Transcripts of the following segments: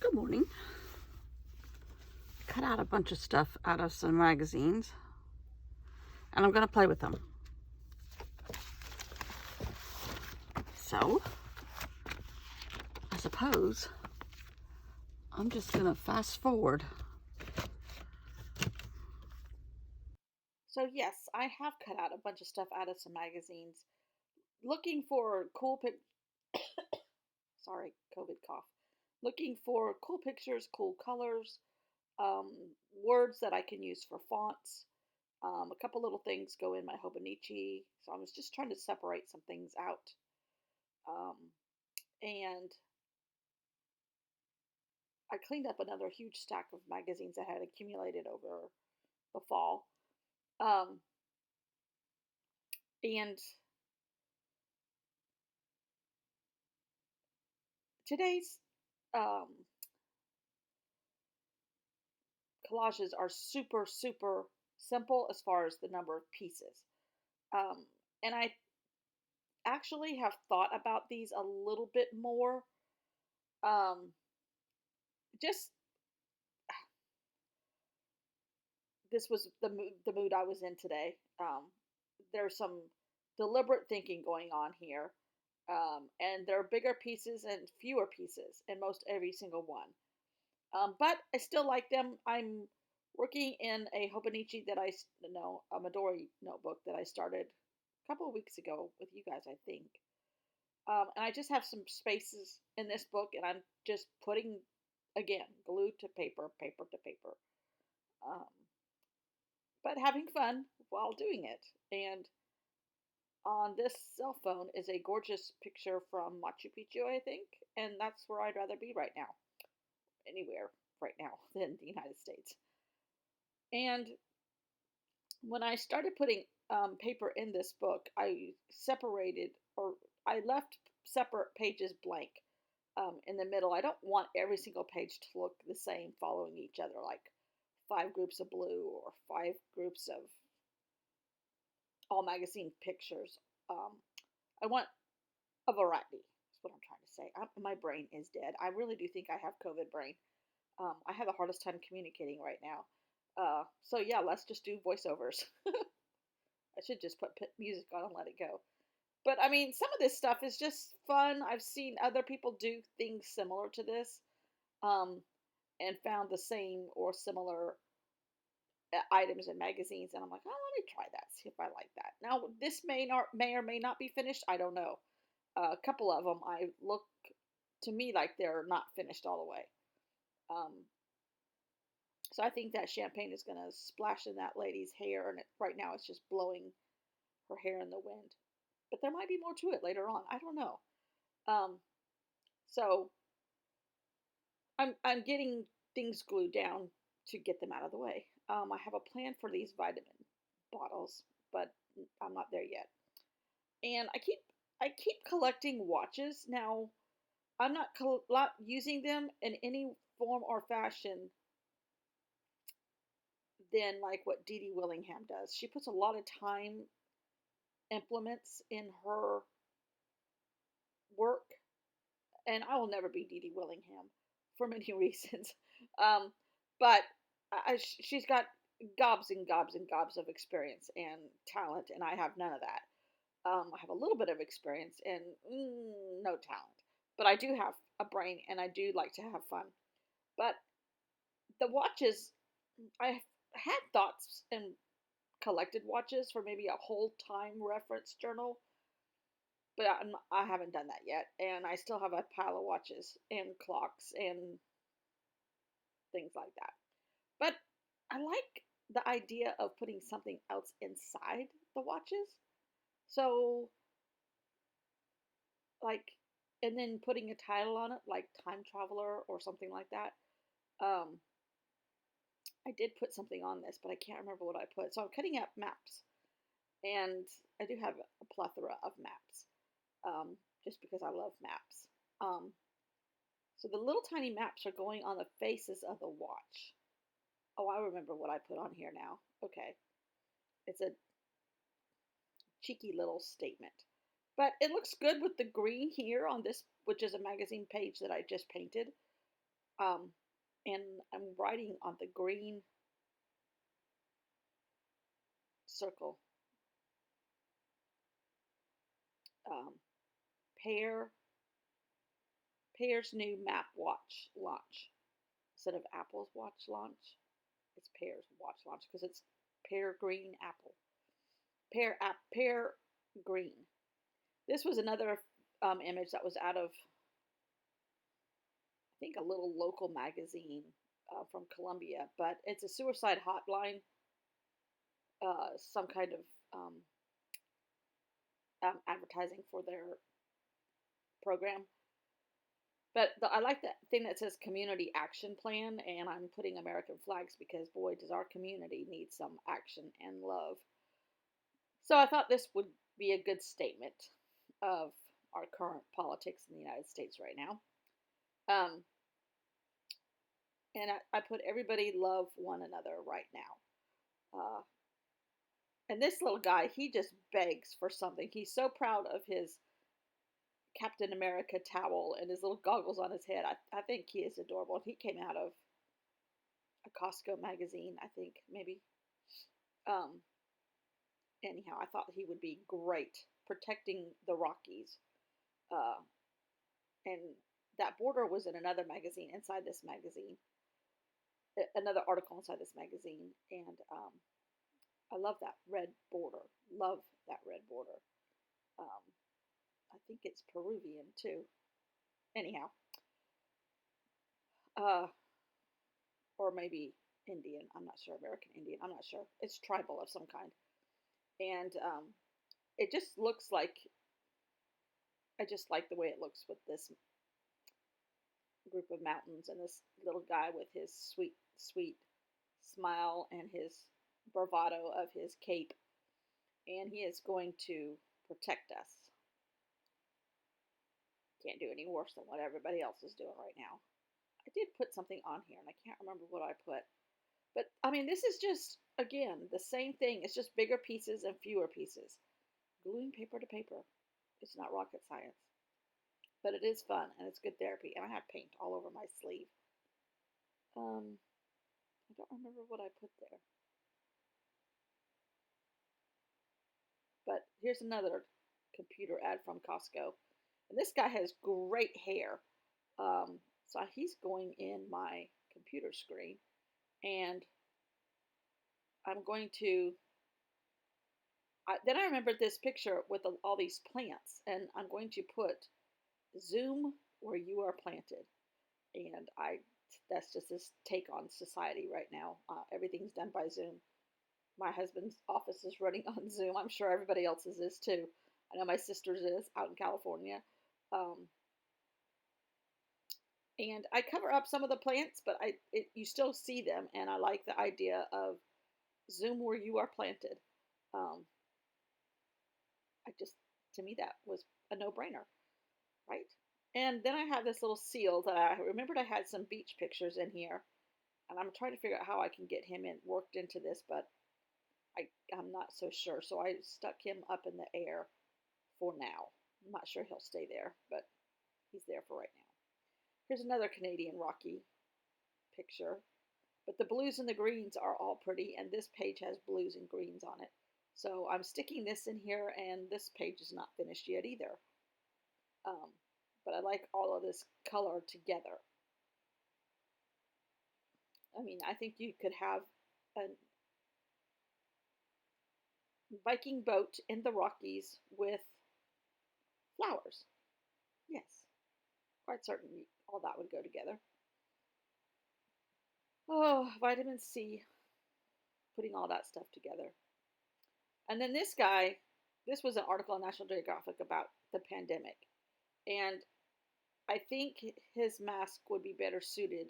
Good morning. Cut out a bunch of stuff out of some magazines, and I'm going to play with them. So, I suppose I'm just going to fast forward. So, yes, I have cut out a bunch of stuff out of some magazines, looking for cool sorry, COVID cough. Looking for cool pictures, cool colors, um, words that I can use for fonts. A couple little things go in my Hobonichi, so I was just trying to separate some things out. Um, and I cleaned up another huge stack of magazines that had accumulated over the fall. Um, and today's um, collages are super, super simple as far as the number of pieces. Um, and I actually have thought about these a little bit more. Um, just this was the mood I was in today. There's some deliberate thinking going on here, and there are bigger pieces and fewer pieces in most every single one. But I still like them. I'm working in a Hobonichi that I know, a Midori notebook that I started a couple of weeks ago with you guys, I think. And I just have some spaces in this book, and I'm just putting, again, glue to paper, paper to paper. Um, but having fun while doing it. And on this cell phone is a gorgeous picture from Machu Picchu, I think, and that's where I'd rather be right now. Anywhere right now than the United States. And when I started putting paper in this book, I separated or I left separate pages blank in the middle. I don't want every single page to look the same following each other, like 5 groups of blue or 5 groups of all magazine pictures. I want a variety. That's what I'm trying to say. My brain is dead. I really do think I have COVID brain. I have the hardest time communicating right now. So yeah, let's just do voiceovers. I should just put music on and let it go. But I mean, some of this stuff is just fun. I've seen other people do things similar to this, um, and found the same or similar items in magazines, and I'm like, oh, let me try that, see if I like that. Now, this may or may not be finished. I don't know. A couple of them I look to me like they're not finished all the way. Um, so I think that champagne is going to splash in that lady's hair, and right now it's just blowing her hair in the wind. But there might be more to it later on. I don't know. Um, so I'm getting things glued down to get them out of the way. I have a plan for these vitamin bottles, but I'm not there yet. And I keep collecting watches. Now I'm not using them in any form or fashion than like what Dee Dee Willingham does. She puts a lot of time implements in her work, and I will never be Dee Dee Willingham for many reasons. Um, but she's got gobs and gobs and gobs of experience and talent, and I have none of that. I have a little bit of experience and no talent, but I do have a brain and I do like to have fun. But the watches, I had thoughts and collected watches for maybe a whole time reference journal, but I haven't done that yet. And I still have a pile of watches and clocks and things like that. But I like the idea of putting something else inside the watches. So, like, and then putting a title on it, like Time Traveler or something like that. Um, I did put something on this, but I can't remember what I put. So I'm cutting up maps, and I do have a plethora of maps, just because I love maps. Um, so the little tiny maps are going on the faces of the watch. Oh, I remember what I put on here now. Okay, it's a cheeky little statement. But it looks good with the green here on this, which is a magazine page that I just painted. Um, and I'm writing on the green circle, um, Pear, Pear's new Map Watch launch. Instead of Apple's watch launch, it's Pear's watch launch because it's Pear Green Apple. Pear Green. This was another image that was out of, I think, a little local magazine from Columbia, but it's a suicide hotline, some kind of advertising for their program. But I like that thing that says community action plan, and I'm putting American flags because boy, does our community need some action and love. So I thought this would be a good statement of our current politics in the United States right now. Um, and I put everybody love one another right now. And this little guy, he just begs for something. He's so proud of his Captain America towel and his little goggles on his head. I think he is adorable. He came out of a Costco magazine, I think, maybe. Um, anyhow, I thought he would be great protecting the Rockies. Uh, and that border was in another magazine inside this magazine, another article inside this magazine. And I love that red border. Love that red border. Um, I think it's Peruvian too. Anyhow, uh, or maybe Indian. I'm not sure. American Indian. I'm not sure. It's tribal of some kind. And it just looks like, I just like the way it looks with this group of mountains and this little guy with his sweet, sweet smile and his bravado of his cape. And he is going to protect us. Can't do any worse than what everybody else is doing right now. I did put something on here and I can't remember what I put. But I mean, this is just, again, the same thing. It's just bigger pieces and fewer pieces. Gluing paper to paper. It's not rocket science. But it is fun and it's good therapy. And I have paint all over my sleeve. I don't remember what I put there. But here's another computer ad from Costco. And this guy has great hair. So he's going in my computer screen. And I'm going to, then I remembered this picture with all these plants. And I'm going to put Zoom where you are planted. And that's just this take on society right now. Everything's done by Zoom. My husband's office is running on Zoom. I'm sure everybody else's is too. I know my sister's is out in California. And I cover up some of the plants, but you still see them, and I like the idea of Zoom where you are planted. To me, that was a no-brainer, right? And then I have this little seal that I remembered I had some beach pictures in here, and I'm trying to figure out how I can get him worked into this, but I'm not so sure. So I stuck him up in the air for now. I'm not sure he'll stay there, but he's there for right now. Here's another Canadian Rocky picture. But the blues and the greens are all pretty, and this page has blues and greens on it. So I'm sticking this in here, and this page is not finished yet either. But I like all of this color together. I mean, I think you could have a Viking boat in the Rockies with flowers. Yes, quite certain all that would go together. Oh, vitamin C, putting all that stuff together. And then this guy, this was an article on National Geographic about the pandemic. And I think his mask would be better suited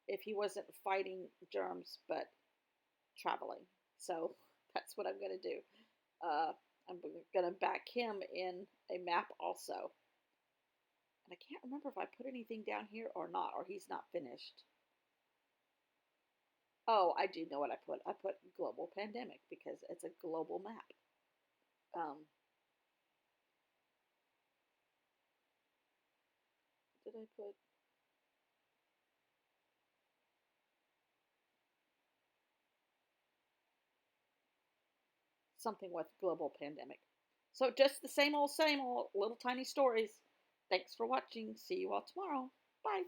if he wasn't fighting germs but traveling. So that's what I'm going to do. I'm going to back him in a map also. And I can't remember if I put anything down here or not, or he's not finished. Oh, I do know what I put. I put global pandemic because it's a global map. Did I put? something with global pandemic. So just the same old, little tiny stories. Thanks for watching. See you all tomorrow. Bye.